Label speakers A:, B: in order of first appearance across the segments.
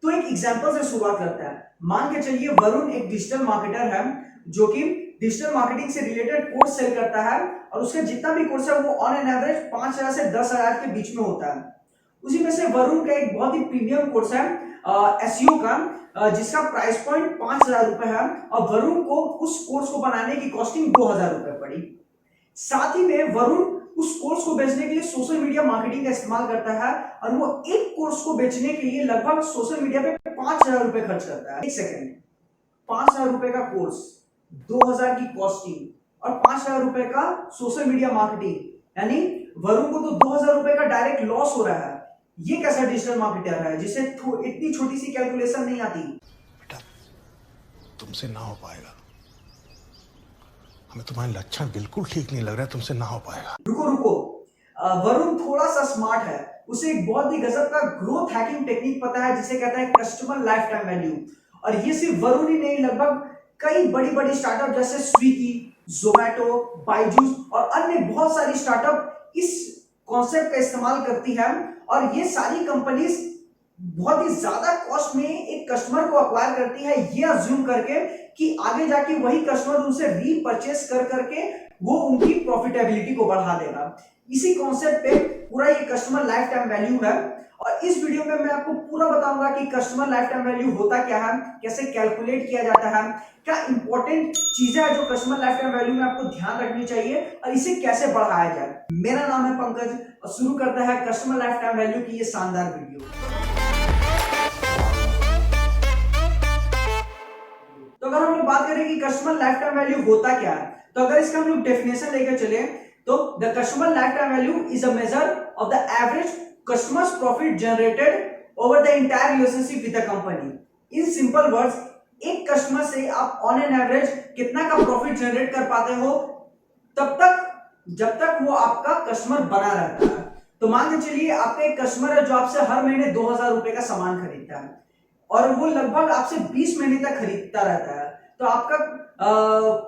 A: तो एक एग्जांपल से शुरुआत करते हैं। मान के चलिए वरुण एक डिजिटल मार्केटर है जो कि डिजिटल मार्केटिंग से रिलेटेड कोर्स सेल करता है और उसका जितना भी कोर्स है वो ऑन एन एवरेज 5,000 से 10,000 के बीच में होता है। उसी में से वरुण का एक बहुत ही प्रीमियम कोर्स है एसईओ का, जिसका प्राइस पॉइंट 5,000 रुपए है और वरुण को उस कोर्स को बनाने की कॉस्टिंग 2,000 रुपए पड़ी। साथ ही में वरुण उस कोर्स को बेचने के लिए सोशल मीडिया मार्केटिंग का इस्तेमाल करता है और वो एक कोर्स को बेचने के लिए लगभग सोशल मीडिया पे 5,000 रुपए खर्च करता है। एक सेकेंड, 5,000 रुपए का कोर्स, 2,000 की कॉस्टिंग और 5,000 रुपए का सोशल मीडिया मार्केटिंग, यानी वरुण को तो 2,000 रुपए का डायरेक्ट लॉस हो रहा है। ये कैसा डिजिटल मार्केटर है जिसे इतनी छोटी सी कैलकुलेशन नहीं आती।
B: बेटा तुमसे ना हो पाएगा, हमें तुम्हारे लक्षण बिल्कुल ठीक नहीं लग रहा है, तुमसे ना हो पाएगा।
A: रुको रुको, वरुण थोड़ा सा स्मार्ट है, उसे एक बहुत ही गजब का ग्रोथ हैकिंग टेक्निक पता है जिसे कहता है कस्टमर लाइफ टाइम वैल्यू। और ये सिर्फ वरुण ही नहीं, लगभग कई बड़ी बड़ी स्टार्टअप जैसे स्विगी, जोमैटो, बायजूस और अन्य बहुत सारी स्टार्टअप इस कॉन्सेप्ट का इस्तेमाल करती है। और ये सारी कंपनीज बहुत ही ज्यादा कॉस्ट में एक कस्टमर को अक्वायर करती है, ये अज्यूम करके कि आगे जाके वही कस्टमर उनसे रीपरचेस कर करके वो उनकी प्रॉफिटेबिलिटी को बढ़ा देगा। इसी कॉन्सेप्ट पे पूरा ये कस्टमर लाइफ टाइम वैल्यू है। और इस वीडियो में मैं आपको पूरा बताऊंगा कि कस्टमर लाइफ टाइम वैल्यू होता क्या है, कैसे कैलकुलेट किया जाता है, क्या इंपॉर्टेंट चीजें हैं जो कस्टमर लाइफ टाइम वैल्यू में आपको ध्यान रखनी चाहिए और इसे कैसे बढ़ाया जाए। मेरा नाम है पंकज और शुरू करता है कस्टमर लाइफ टाइम वैल्यू की ये शानदार वीडियो। तो अगर हम लोग बात करें कि कस्टमर लाइफ टाइम वैल्यू होता क्या है, तो अगर इसका हम लोग डेफिनेशन लेकर चले तो the customer life time value is a measure of the average customers profit generated over the entire relationship with the company. In simple words, एक कस्टमर से आप ऑन एन एवरेज कितना का प्रॉफिट जनरेट कर पाते हो तब तक जब तक वो आपका कस्टमर बना रहता है। तो मान के चलिए आपका एक कस्टमर है जो आपसे हर महीने 2,000 रुपए का सामान खरीदता है और वो लगभग आपसे 20 महीने तक खरीदता रहता है, तो आपका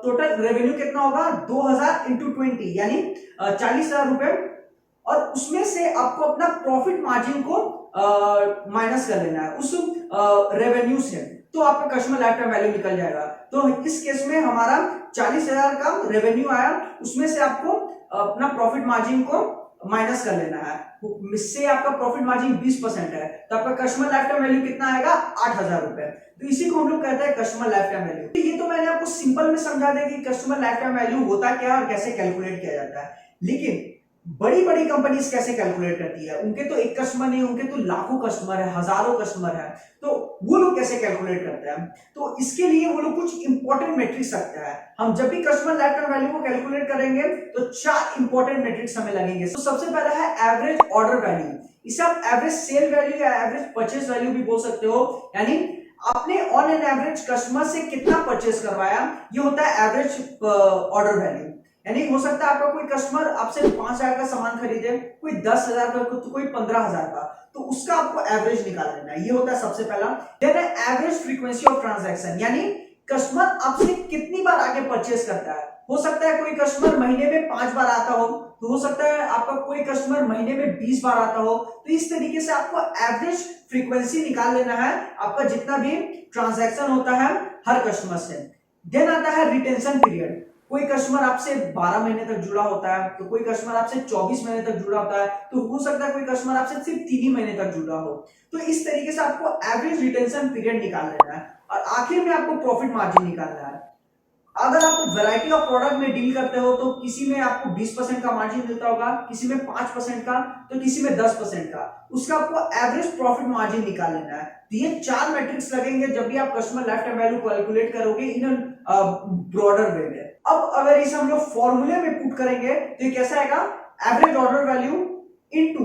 A: टोटल रेवेन्यू कितना होगा? 2,000 इंटू 20 यानी 40,000 रुपए। और उसमें से आपको अपना प्रॉफिट मार्जिन को माइनस कर लेना है उस रेवेन्यू से, तो आपका कस्टमर लाइफ टाइम वैल्यू निकल जाएगा। तो इस केस में हमारा 40,000 का रेवेन्यू आया, उसमें से आपको अपना प्रॉफिट मार्जिन को माइनस कर लेना है, इससे आपका प्रॉफिट मार्जिन 20% है, तो आपका कस्टमर लाइफ टाइम वैल्यू कितना आएगा? 8,000 रुपए। तो इसी को हम लोग कहते हैं कस्टमर लाइफ टाइम वैल्यू। ये तो मैंने आपको सिंपल में समझा दिया कि कस्टमर लाइफ टाइम वैल्यू होता क्या और कैसे कैलकुलेट किया जाता है। लेकिन बड़ी बड़ी कंपनीज कैसे कैलकुलेट करती है? उनके तो एक कस्टमर नहीं, उनके तो लाखों कस्टमर है, हजारों कस्टमर है, तो वो लोग कैसे कैलकुलेट करते हैं? तो इसके लिए वो लोग कुछ इंपॉर्टेंट मेट्रिक्स रखते हैं। हम जब भी कस्टमर लाइफ टाइम वैल्यू को कैलकुलेट करेंगे तो 4 इंपॉर्टेंट मेट्रिक्स हमें लगेंगे। तो सबसे पहला है एवरेज ऑर्डर वैल्यू। इसे आप एवरेज सेल वैल्यू या एवरेज परचेस वैल्यू भी बोल सकते हो, यानी आपने ऑन एन एवरेज कस्टमर से कितना परचेस करवाया, ये होता है एवरेज ऑर्डर वैल्यू। यानी हो सकता है आपका कोई कस्टमर आपसे 5,000 का सामान खरीदे, कोई 10,000 का, तो कोई 15,000 का, तो उसका आपको एवरेज निकाल लेना है, ये होता है सबसे पहला। देन है एवरेज फ्रीक्वेंसी ऑफ ट्रांजैक्शन, यानी कस्टमर आपसे कितनी बार आके परचेस करता है। हो सकता है कोई कस्टमर महीने में 5 बार आता हो, तो हो सकता है आपका कोई कस्टमर महीने में 20 बार आता हो। तो इस तरीके से आपको एवरेज फ्रीक्वेंसी निकाल लेना है आपका जितना भी ट्रांजैक्शन होता है हर कस्टमर से। देन आता है रिटेंशन पीरियड। कोई कस्टमर आपसे 12 महीने तक जुड़ा होता है, तो कोई कस्टमर आपसे 24 महीने तक जुड़ा होता है, तो हो सकता है कोई कस्टमर आपसे सिर्फ 3 ही महीने तक जुड़ा हो। तो इस तरीके से आपको एवरेज रिटेंशन पीरियड निकाल लेना है और आखिर में आपको प्रॉफिट मार्जिन निकालना है। अगर आप वैरायटी ऑफ प्रोडक्ट में डील करते हो तो किसी में आपको 20% का मार्जिन मिलता होगा, किसी में 5% का, तो किसी में 10% का, उसका आपको एवरेज प्रॉफिट मार्जिन निकाल लेना है। तो ये 4 मैट्रिक्स लगेंगे जब भी आप customer life time value calculate करोगे इन ब्रॉडर वे में। अब अगर इसे हम लोग फॉर्मूले में पुट करेंगे तो ये कैसा आएगा? Average order value into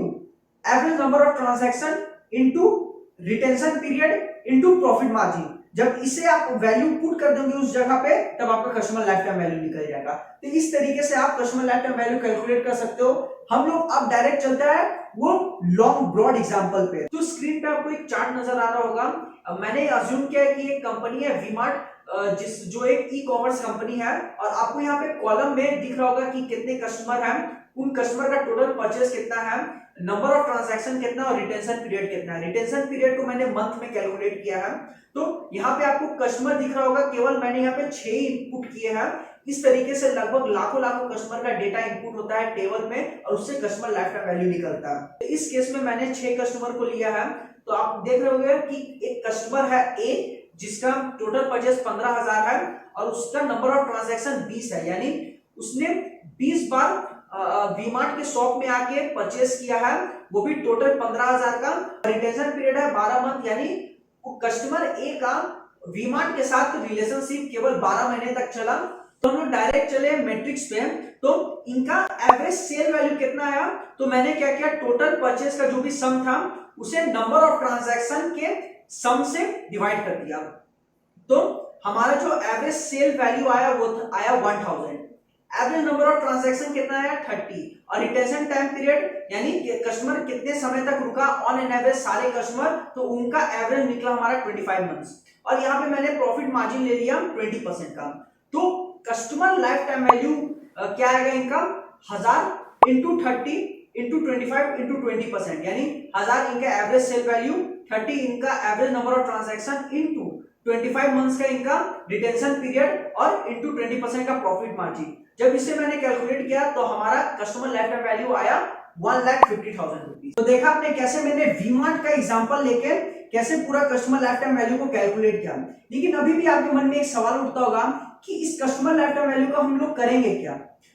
A: average number of transaction into retention period into profit margin. जब इसे आप वैल्यू पुट कर देंगे उस जगह पे, तब आपका कस्टमर लाइफ टाइम वैल्यू निकल जाएगा। तो इस तरीके से आप customer life time value calculate कर सकते हो। हम लोग अब डायरेक्ट चलता है वो लॉन्ग ब्रॉड एग्जांपल पे। तो स्क्रीन पे आपको एक चार्ट नजर आ रहा होगा। मैंने अज्यूम किया है कि एक कंपनी है वीमार्ट, जो एक ई कॉमर्स कंपनी है, और आपको यहाँ पे कॉलम में दिख रहा होगा कि कितने कस्टमर हैं, उन कस्टमर का टोटल परचेस कितना है, नंबर ऑफ ट्रांजैक्शन कितना और रिटेंशन पीरियड कितना है। रिटेंशन पीरियड को मैंने मंथ में कैलकुलेट किया है। तो यहाँ पे आपको कस्टमर दिख रहा होगा, केवल मैंने यहाँ पे 6 इनपुट किए हैं। इस तरीके से लगभग लाखों लाखों कस्टमर का डेटा इनपुट होता है टेबल में और उससे कस्टमर लाइफ टाइम वैल्यू निकलता है। तो इस केस में मैंने 6 कस्टमर को लिया है। तो आप देख रहे होंगे कि एक कस्टमर है ए जिसका टोटल परचेस 15,000 है और उसका नंबर ऑफ ट्रांजैक्शन 20 है, यानी उसने 20 बार वीमार्ट के शॉप में आके परचेस किया है, वो भी टोटल 15,000 का। रिटेंशन पीरियड है 12 मंथ, यानी वो कस्टमर ए का वीमार्ट के साथ रिलेशनशिप केवल 12 महीने तक चला। तो हम लोग डायरेक्ट चले मैट्रिक्स पे। तो इनका एवरेज सेल वैल्यू कितना आया, तो मैंने क्या किया, टोटल परचेस का जो भी सम था उसे नंबर ऑफ ट्रांजैक्शन के सम से डिवाइड कर दिया। तो हमारा जो एवरेज सेल वैल्यू आया वो आया 1000। एवरेज नंबर ऑफ ट्रांजैक्शन कितना आया 30 और रिटेंशन टाइम पीरियड यानी कस्टमर कितने समय तक रुका ऑन एन एवरेज सारे कस्टमर, तो उनका एवरेज निकला हमारा 25 मंथ्स। और यहाँ पे मैंने प्रॉफिट मार्जिन ले लिया 20% का। तो कस्टमर लाइफ टाइम वैल्यू क्या आएगा इनका 1000 इंटू 30 इंटू 25 इंटू 20%, यानी 1000 इनका एवरेज सेल वैल्यू, 30 इनका average number of transaction into 25 months का इनका रिटेंशन पीरियड और इंटू 20% का प्रॉफिट मार्जिन। जब इसे मैंने कैलकुलेट किया तो हमारा कस्टमर लाइफ टाइम वैल्यू आया 1,50,000 रुपीज। तो देखा आपने कैसे मैंने वीमार्ट का एग्जांपल लेके कैसे पूरा कस्टमर लाइफ टाइम वैल्यू को कैलकुलेट किया। लेकिन अभी भी आपके मन में एक सवाल उठता होगा कि इस कस्टमर लाइफ टाइम वैल्यू का हम लोग करेंगे क्या।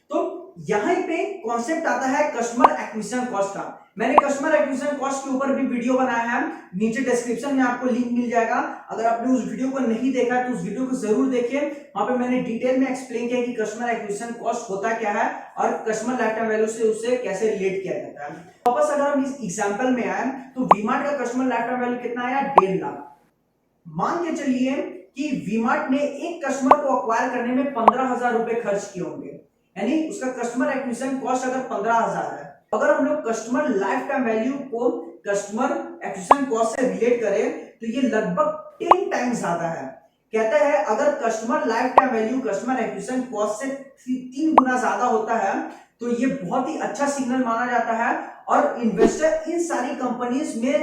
A: तो यहाँ पे कॉन्सेप्ट आता है कस्टमर एक्विजिशन कॉस्ट का। मैंने कस्टमर एक्विजिशन कॉस्ट के ऊपर भी वीडियो बनाया है, नीचे डिस्क्रिप्शन में आपको लिंक मिल जाएगा। अगर आपने उस वीडियो को नहीं देखा तो उस वीडियो को जरूर देखिए, वहां पे मैंने डिटेल में एक्सप्लेन किया कि कस्टमर एक्विजिशन कॉस्ट होता क्या है और कस्टमर लाइफ टाइम वैल्यू से उसे कैसे रिलेट किया जाता है। वापस अगर हम इस एग्जांपल में आए तो वीमार्ट का कस्टमर लाइफ टाइम वैल्यू कितना आया 1.5 लाख। मान के चलिए कि वीमार्ट ने एक कस्टमर को अक्वायर करने में 15,000 रुपए खर्च किए होंगे, यानी उसका कस्टमर एक्विजिशन कॉस्ट अगर 15,000 है। अगर हम लोग कस्टमर लाइफ टाइम वैल्यू को कस्टमर एक्विजिशन कॉस्ट से रिलेट करें तो ये लगभग 10 टाइम्स ज्यादा है। कहते हैं अगर customer life time value customer acquisition cost से 3 गुना ज्यादा होता है तो ये बहुत ही अच्छा सिग्नल माना जाता है और इन्वेस्टर इन सारी कंपनीज में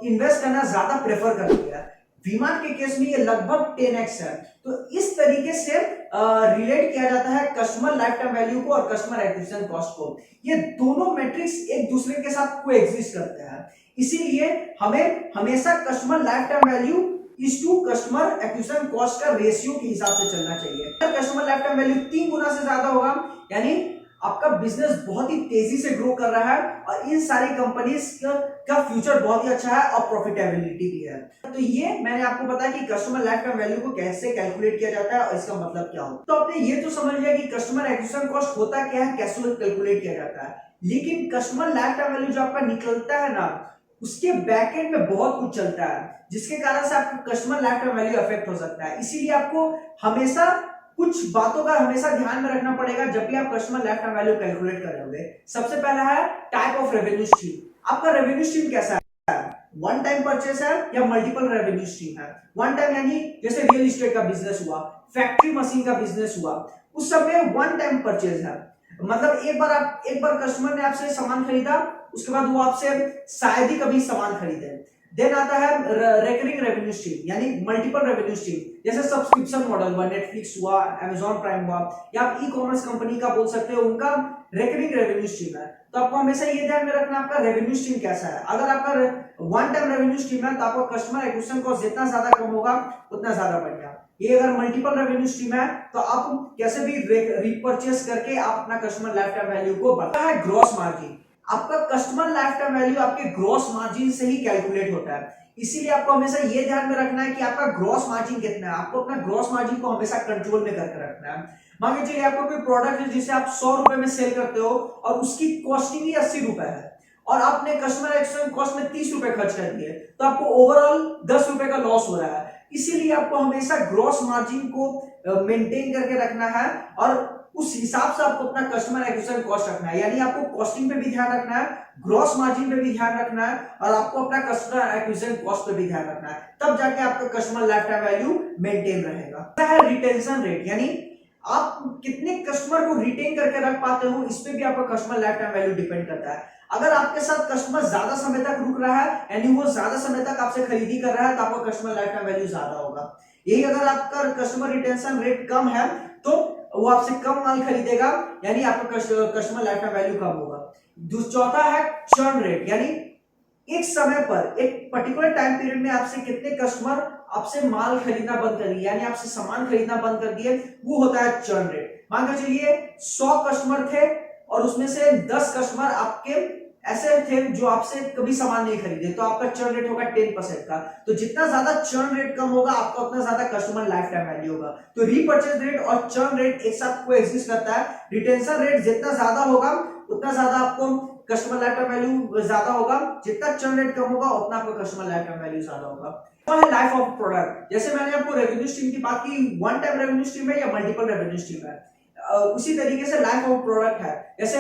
A: इन्वेस्ट करना ज्यादा प्रेफर करते हैं। वीमार्ट के केस में ये लगभग 10x है। तो इस तरीके से रिलेट किया जाता है कस्टमर लाइफ टाइम वैल्यू को और कस्टमर एक्विजिशन कॉस्ट को। ये दोनों मैट्रिक्स एक दूसरे के साथ कोएग्जिस्ट करते हैं, इसीलिए हमें हमेशा कस्टमर लाइफ टाइम वैल्यू इस टू कस्टमर एक्विजिशन कॉस्ट का रेशियो के हिसाब से चलना चाहिए। अगर कस्टमर लाइफ टाइम वैल्यू 3 गुना से ज्यादा होगा यानी आपका बिजनेस बहुत ही तेजी से ग्रो कर रहा है और इन सारी कंपनीज का फ्यूचर बहुत ही अच्छा है और प्रॉफिटेबिलिटी भी है। तो ये मैंने आपको बताया कि कस्टमर लाइफ टाइम वैल्यू को कैसे कैलकुलेट किया जाता है और इसका मतलब क्या होता है। तो आपने ये तो समझ लिया कि कस्टमर एक्विजिशन कॉस्ट होता क्या है, कैसे कैलकुलेट किया जाता है। लेकिन कस्टमर लाइफ टाइम वैल्यू जो आपका निकलता है ना, उसके बैकएंड में बहुत कुछ चलता है जिसके कारण से आपका customer life time value affect हो सकता है। इसीलिए आपको हमेशा कुछ बातों का हमेशा ध्यान में रखना पड़ेगा जब भी आप customer life time value calculate कर रहे होंगे। सबसे पहला है टाइप ऑफ रेवेन्यू स्ट्रीम। आपका रेवेन्यू स्ट्रीम कैसा है, वन टाइम परचेस है या मल्टीपल रेवेन्यू स्ट्रीम है। वन टाइम यानी जैसे रियल एस्टेट का बिजनेस हुआ, फैक्ट्री मशीन का बिजनेस हुआ, उस सब में वन टाइम परचेस है। मतलब एक बार कस्टमर ने आपसे सामान खरीदा, उसके बाद वो आपसे शायद ही कभी सामान खरीदे। देन आता है रिकरिंग रेवेन्यू स्ट्रीम यानी मल्टीपल रेवेन्यू स्ट्रीम, जैसे सब्सक्रिप्शन मॉडल हुआ, नेटफ्लिक्स हुआ, अमेजॉन प्राइम हुआ या आप ई कॉमर्स कंपनी का बोल सकते हो, उनका रिकरिंग रेवेन्यू स्ट्रीम है। तो आपको हमेशा ये ध्यान में रखना आपका रेवेन्यू स्ट्रीम कैसा है। अगर आपका वन टाइम रेवेन्यू स्ट्रीम है तो आपका कस्टमर एक्विजिशन कॉस्ट जितना ज्यादा कम होगा उतना ज्यादा बढ़िया। ये अगर मल्टीपल रेवेन्यू स्ट्रीम है तो आप कैसे भी रीपरचेस करके आप अपना कस्टमर लाइफ टाइम वैल्यू को बढ़ाता है। ग्रॉस मार्जिन, आपका कस्टमर लाइफ टाइम वैल्यू आपके ग्रॉस मार्जिन से ही कैलकुलेट होता है, इसीलिए आपको हमेशा ये ध्यान में रखना है कि आपका ग्रॉस मार्जिन कितना है। आपको अपना ग्रॉस मार्जिन को हमेशा कंट्रोल में करके रखना है। मान के चलिए आपको कोई प्रोडक्ट है जिसे आप 100 रुपए में सेल करते हो और उसकी कॉस्टिंग ही 80 रुपए है और आपने कस्टमर एक्विजिशन कॉस्ट में 30 रुपए खर्च कर दिए, तो आपको ओवरऑल 10 रुपए का लॉस हो रहा है। इसीलिए आपको हमेशा ग्रॉस मार्जिन को मेंटेन करके रखना है और उस हिसाब से आपको अपना कस्टमर एक्विजिशन कॉस्ट रखना है। यानी आपको कॉस्टिंग पे भी ध्यान रखना है, ग्रॉस मार्जिन पे भी ध्यान रखना है और आपको अपना कस्टमर एक्विजिशन कॉस्ट पे भी ध्यान रखना है, तब जाके आपका customer life time value maintain रहेगा। है रिटेंशन रेट, यानी आप कितने कस्टमर को रिटेन करके रख पाते हो, इस पे भी आपका customer life time value depend करता है। अगर आपके साथ कस्टमर ज्यादा समय तक रुक रहा है यानी वो ज्यादा समय तक आपसे खरीदी कर रहा है तो आपका कस्टमर लाइफ टाइम वैल्यू ज्यादा होगा। यही अगर आपका कस्टमर रिटेंशन रेट कम है तो वो आपसे कम माल खरीदेगा यानी आपका कस्टमर लाइफ टाइम वैल्यू कम होगा। चौथा है चर्न रेट, यानी एक समय पर एक पर्टिकुलर टाइम पीरियड में आपसे कितने कस्टमर आपसे माल खरीदना बंद कर दिए यानी आपसे सामान खरीदना बंद कर दिए, वो होता है चर्न रेट। मान के चलिए 100 कस्टमर थे और उसमें से 10 कस्टमर आपके ऐसे थे जो आपसे कभी सामान नहीं खरीदे, तो आपका चर्न रेट होगा 10% का। तो जितना ज्यादा चर्न रेट कम होगा आपका उतना ज्यादा कस्टमर लाइफ टाइम वैल्यू होगा। तो रीपर्चेज रेट और चर्न रेट एक साथ कोएग्जिस्ट करता है। रिटेंशन रेट जितना ज्यादा होगा उतना ज्यादा आपको कस्टमर लाइफ टाइम वैल्यू ज्यादा होगा, जितना चर्न रेट कम होगा उतना आपका कस्टमर लाइफ टाइम वैल्यू ज्यादा होगा। तो है लाइफ ऑफ प्रोडक्ट। जैसे मैंने आपको रेवेन्यू स्ट्रीम की बात की, वन टाइम रेवेन्यू स्ट्रीम है या मल्टीपल रेवेन्यू स्ट्रीम है, उसी तरीके से लाइफ ऑफ प्रोडक्ट है। जैसे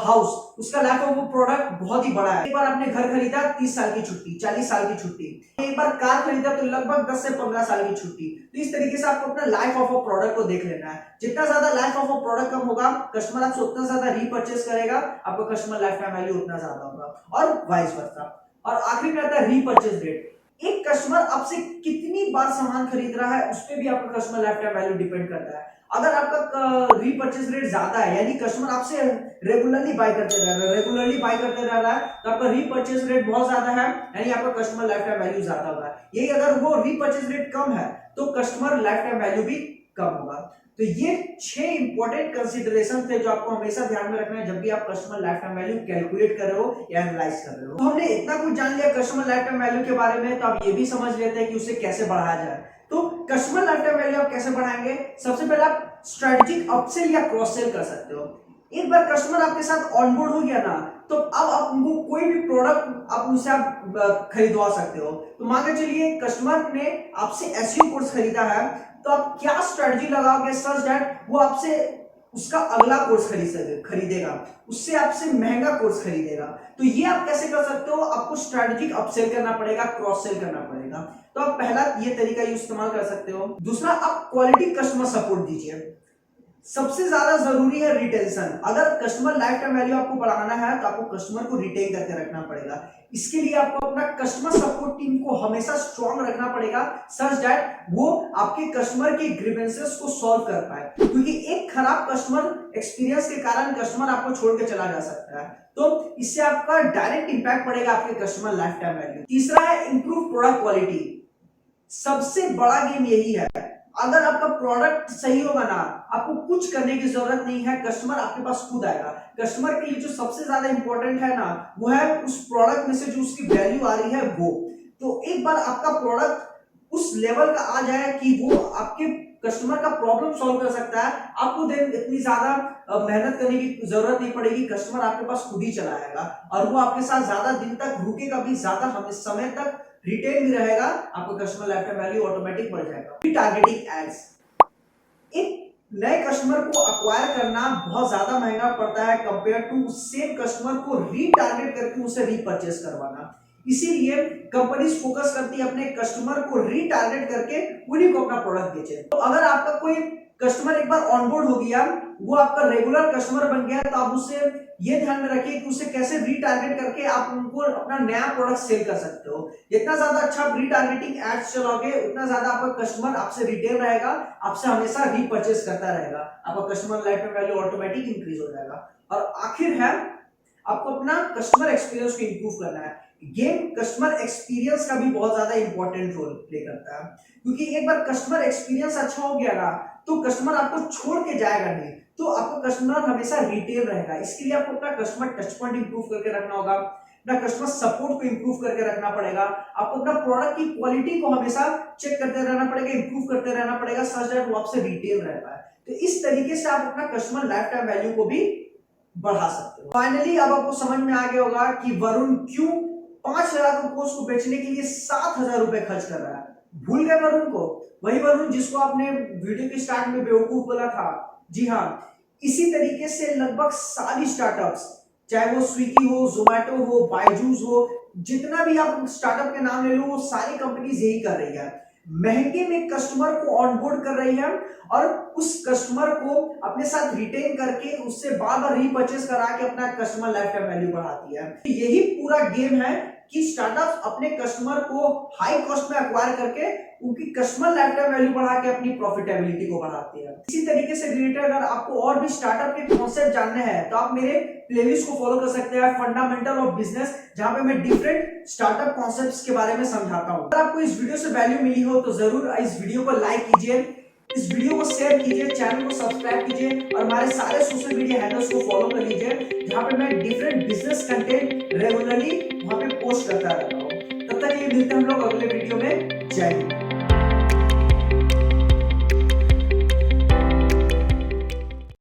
A: हाउस, उसका लाइफ ऑफ प्रोडक्ट बहुत ही बड़ा है। एक बार आपने घर खरीदा 30 साल की छुट्टी, 40 साल की छुट्टी, एक बार कार खरीदा तो लगभग 10 से 15 साल की छुट्टी। तो इस तरीके से आपको अपना लाइफ ऑफ अ प्रोडक्ट को देख लेना है। जितना ज्यादा लाइफ ऑफ अ प्रोडक्ट कम होगा कस्टमर आपसे उतना ज्यादा रीपर्चेस करेगा, आपका कस्टमर लाइफ टाइम वैल्यू उतना ज्यादा होगा और वाइस वर्सा। और आखिरी में आता है रीपर्चेस रेट। एक कस्टमर आपसे कितनी बार सामान खरीद रहा है उस पर भी आपका customer life time value depend करता है। अगर आपका रीपर्चेस रेट ज्यादा है यानी कस्टमर आपसे रेगुलरली बाय करते रह रहा है तो आपका रीपर्चेस रेट बहुत ज्यादा है यानी आपका कस्टमर लाइफ टाइम वैल्यू ज्यादा होगा। यही अगर वो रीपर्चेस रेट कम है तो कस्टमर लाइफ टाइम वैल्यू भी कम होगा। तो ये 6 इंपॉर्टेंट कंसीडरेशन थे जो आपको हमेशा ध्यान में रखना है जब भी आप customer life time value calculate कर रहे हो या एनालाइज कर रहे हो। तो हमने इतना कुछ जान लिया कस्टमर लाइफ टाइम वैल्यू के बारे में, तो आप ये भी समझ लेते हैं कि उसे कैसे बढ़ाया जाए। तो कस्टमर लाइफ टाइम वैल्यू आप कैसे बढ़ाएंगे? सबसे पहले आप स्ट्रेटेजिक अपसेल या क्रॉस सेल कर सकते हो। एक बार कस्टमर आपके साथ ऑनबोर्ड हो गया ना तो अब आप उनको कोई भी प्रोडक्ट आप उनसे आप खरीदवा सकते हो। तो मान के चलिए कस्टमर ने आपसे एसईओ कोर्स खरीदा है तो आप क्या स्ट्रेटजी लगाओगे सच दैट वो आपसे उसका अगला कोर्स खरीदेगा, उससे आपसे महंगा कोर्स खरीदेगा। तो ये आप कैसे कर सकते हो? आपको स्ट्रेटेजिक अपसेल करना पड़ेगा, क्रॉस सेल करना पड़ेगा। तो आप पहला ये तरीका इस्तेमाल कर सकते हो। दूसरा, आप क्वालिटी कस्टमर सपोर्ट दीजिए। सबसे ज्यादा जरूरी है रिटेंशन। अगर कस्टमर लाइफ टाइम वैल्यू आपको बढ़ाना है तो आपको कस्टमर को रिटेन करके रखना पड़ेगा। इसके लिए आपको अपना कस्टमर सपोर्ट टीम को हमेशा स्ट्रांग रखना पड़ेगा सच दैट वो आपके कस्टमर के ग्रीवेंसेस को सॉल्व कर पाए, क्योंकि एक खराब कस्टमर एक्सपीरियंस के कारण कस्टमर आपको छोड़ के चला जा सकता है। तो इससे आपका डायरेक्ट इंपैक्ट पड़ेगा आपके कस्टमर लाइफ टाइम वैल्यू। तीसरा है इंप्रूव प्रोडक्ट क्वालिटी। सबसे बड़ा गेम यही है। अगर आपका प्रोडक्ट सही होगा ना, आपको कुछ करने की जरूरत नहीं है, कस्टमर आपके पास खुद आएगा। कस्टमर के लिए जो सबसे ज्यादा इंपॉर्टेंट है ना वो है उस प्रोडक्ट में से जो उसकी वैल्यू आ रही है वो। तो एक बार आपका प्रोडक्ट उस लेवल का आ जाए कि वो आपके कस्टमर का प्रॉब्लम सॉल्व कर सकता है, आपको देन इतनी ज्यादा मेहनत करने की जरूरत नहीं पड़ेगी। कस्टमर आपके पास खुद ही चला आएगा और वो आपके साथ ज्यादा दिन तक रुकेगा भी, ज्यादा समय तक रिटेल भी रहेगा। आपका customer life time value automatic बढ़ जाएगा। Targeting ads. एक नए कस्टमर को अक्वायर करना बहुत ज्यादा महंगा पड़ता है कंपेयर टू सेम कस्टमर को रीटारगेट करके उसे रीपरचेस करवाना। इसीलिए कंपनीज फोकस करती है अपने कस्टमर को रीटारगेट करके उन्हीं को अपना प्रोडक्ट बेचे। तो अगर आपका कोई कस्टमर एक बार ऑनबोर्ड हो गया, वो आपका रेगुलर कस्टमर बन गया, तो आप उससे ये ध्यान में रखिए कि उसे कैसे रीटारगेट करके आप उनको अपना नया प्रोडक्ट सेल कर सकते हो। जितना ज्यादा अच्छा आप रीटारगेटिंग एड्स चलाओगे उतना ज्यादा आपका कस्टमर आपसे रिटेल रहेगा, आपसे हमेशा रीपरचेस करता रहेगा, आपका customer life time value automatic increase हो जाएगा। और आखिर है आपको अपना कस्टमर एक्सपीरियंस को इंप्रूव करना है। गेम कस्टमर एक्सपीरियंस का भी बहुत ज्यादा इंपॉर्टेंट रोल प्ले करता है, क्योंकि एक बार कस्टमर एक्सपीरियंस अच्छा हो गया ना तो कस्टमर आपको छोड़ के जाएगा नहीं, तो आपका कस्टमर हमेशा रिटेल रहेगा। इसके लिए आपको अपना कस्टमर टच पॉइंट इंप्रूव करके रखना होगा, अपना कस्टमर सपोर्ट को इंप्रूव करके रखना पड़ेगा, आपको अपना प्रोडक्ट की क्वालिटी को हमेशा चेक करते रहना पड़ेगा, इंप्रूव करते रहना पड़ेगा सच दैट वो आपसे रिटेल रह पाए। तो इस तरीके से आप अपना कस्टमर लाइफ टाइम वैल्यू को भी बढ़ा सकते हो। फाइनली अब आपको समझ में आ गया होगा कि वरुण क्यों 5,000 कोर्स को बेचने के लिए 7,000 रुपए खर्च कर रहा है। भूल गए वरुण को? वही वरुण जिसको आपने वीडियो के स्टार्ट में बेवकूफ बोला था। जी हाँ, इसी तरीके से लगभग सारी स्टार्टअप्स, चाहे वो स्विगी हो, जोमैटो हो, बायजूस हो, जितना भी आप स्टार्टअप के नाम ले लो, वो सारी कंपनीज यही कर रही है। महंगे में कस्टमर को ऑनबोर्ड कर रही है और उस कस्टमर को अपने साथ रिटेन करके उससे बार बार रीपर्चेस करा के अपना कस्टमर लाइफ टाइम वैल्यू बढ़ाती है। तो यही पूरा गेम है कि स्टार्टअप अपने कस्टमर को हाई कॉस्ट में अक्वायर करके उनकी कस्टमर लाइफ टाइम वैल्यू बढ़ा के अपनी प्रॉफिटेबिलिटी को बढ़ाते हैं। इसी तरीके से रिलेटेड अगर आपको और भी स्टार्टअप के कॉन्सेप्ट जानने हैं तो आप मेरे प्लेलिस्ट को फॉलो कर सकते हैं, फंडामेंटल ऑफ बिजनेस, जहां पे मैं डिफरेंट स्टार्टअप कॉन्सेप्ट्स के बारे में समझाता हूं। अगर आपको इस वीडियो से वैल्यू मिली हो तो जरूर इस वीडियो को लाइक कीजिए, इस वीडियो को शेयर कीजिए, चैनल को सब्सक्राइब कीजिए और हमारे सारे सोशल मीडिया हैंडल्स को फॉलो कर लीजिए, जहां पे मैं डिफरेंट बिजनेस कंटेंट रेगुलरली वहां पे पोस्ट करता रहता हूं। तब तक के लिए मिलते हैं हम लोग अगले वीडियो में। जय हिंद।